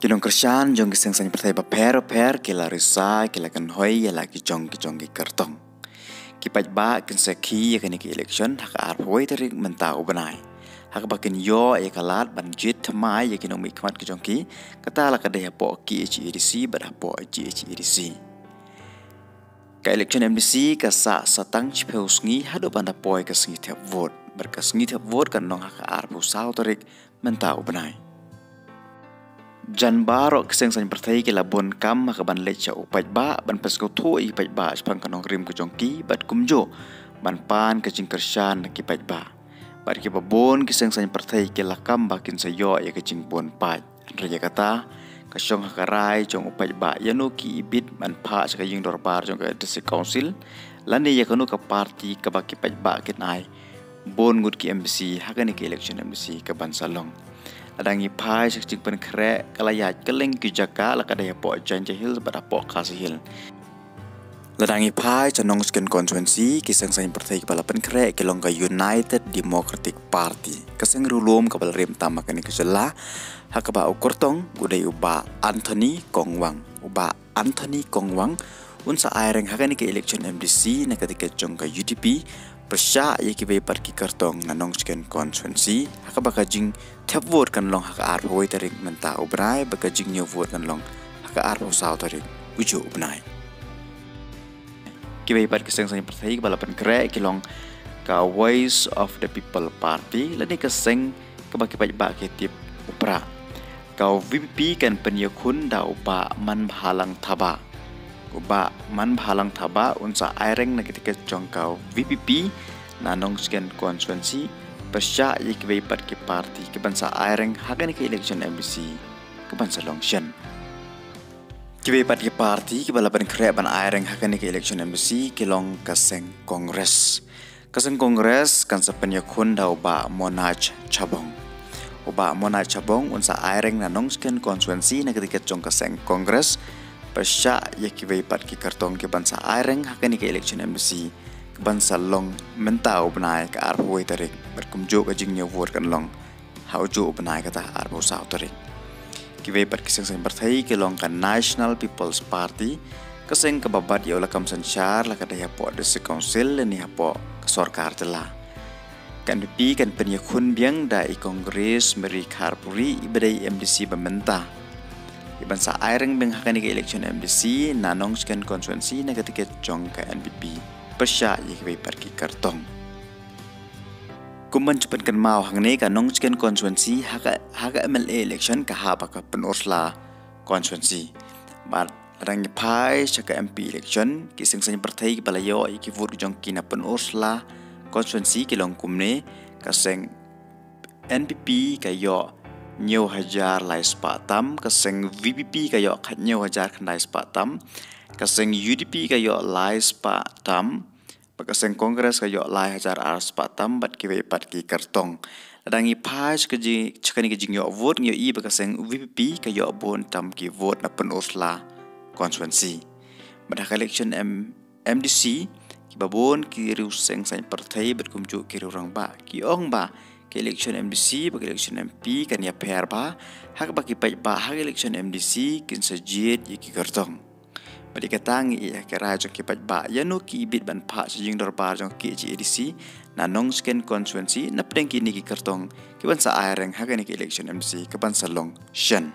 Kinong kersan jong kiseng sany pertai per kila risai kila kan hoi ya lagi jong ki kertong. Kipat ba kin seki ya kan ki election hak ar hoi tarik mentau benai. Hak bakin yo ya kalat ban jit thamai ya kinong mikmat ki jong ki kata la kadaya po ki HEDC bada po HEDC. Ka election MDC ka sa satang chpeus ngi hado banda poi ka sngi thap vote berkas sngi thap vote kan nong hak ar pu sau tarik mentau benai. Jan baro kiseng sany pertai ke labon kam maka ban lecha upat ba ban pesko tu i pat ba spang kanong rim ke jongki bat kumjo ban pan ke jing kersan ki pat ba bat ki babon kiseng sany pertai ke lakam bakin sayo ya ke jing bon pat raja kata kasong hakarai jong upat ba yanu ki ibit ban pa sa jing dorbar jong ke district council lani ya kanu ka party ka baki pat ba kin ai bon gut ki MBC hakani ki election MBC ka ban salong adangi pai sakcik pen krek kalayat keleng ki jaka la kadaya po janja hil pada po kasih hil ladangi pai chanong skin constituency kisang sany pertai kepala pen krek kelong ka United Democratic Party kaseng rulum kapal rim tama kani kesela hakaba ukortong gudai uba Anthony Kongwang unsa aireng hakani ke election MDC na ketika jong ka UDP persya ya ki par ki kartong nanong skin constituency haka baka jing tap vote kan long haka ar hoi tarik menta ubrai baka jing new vote kan long haka ar ho sau tarik ujo ubnai ki par ki seng sany pertai balapan kre ki long ka Voice of the People Party lani ka seng ka baki ba ki tip upra ka VPP kan penyakun da uba man halang thaba uba man halang thaba unsa aireng na ketika jongkau VPP nanong skin constituency persya yiki pat ki party ke bansa aireng hagan ke election MBC ke bansa longshan ki pat ki party ke balapan kre ban aireng hagan ke election MBC ke long kaseng kongres kan sa penyakun da uba Monaj Chabong unsa aireng nanong skin constituency na ketika jong kaseng kongres persya yaki pat ki kartong ke bansa aireng hakani ke election MBC ke bansa long mentau benai ke arhoi tarik berkumjo ke jingnya vote kan long haujo benai kata arho sau tarik ki pat ki seng pertai ke long kan National People's Party keseng ke babat ya ulah kam sanchar la kada ya po district council ni hapo ke sarkar telah kan DP kan penyakun biang da i kongres meri karpuri ibadai MDC pemerintah bansa aireng beng hakani ke election MDC nanong skin constituency na ketika jong ke NPP persya yiki parki kartong kumban cepat kan mau hangne ka nong skin constituency haka MLA election ka haba ka penursla constituency bar rang pai chaka MP election kiseng sany pertai balayo yiki vote jong kina penursla constituency kilong kumne kaseng NPP kayo nhiều hajar lai spatam kaseng VPP kayo nhiều hajar khandai spatam kaseng UDP kayo lai spatam kaseng kongres kayo lai hajar ar spatam bat ki pat ki kartong ladangi pai chakani ki jingyo vote ngyo i kaseng VPP kayo bon tam ki vote na penursla constituency pada election MDC ki babon ki riu seng sany pertai berkumju ki riu rang ba ki ong ba ke election MDC bagi election MP kan ya per ba hak bagi pai ba hak election MDC kin sajit yiki kartong badi katang ya kera jong ki pai ba yanu ki bit ban pa jing dorbar jong ki HEDC nanong skin constituency na pedeng ki ni ki kartong ki ban sa aireng hak ni ki election MDC ke ban salong shen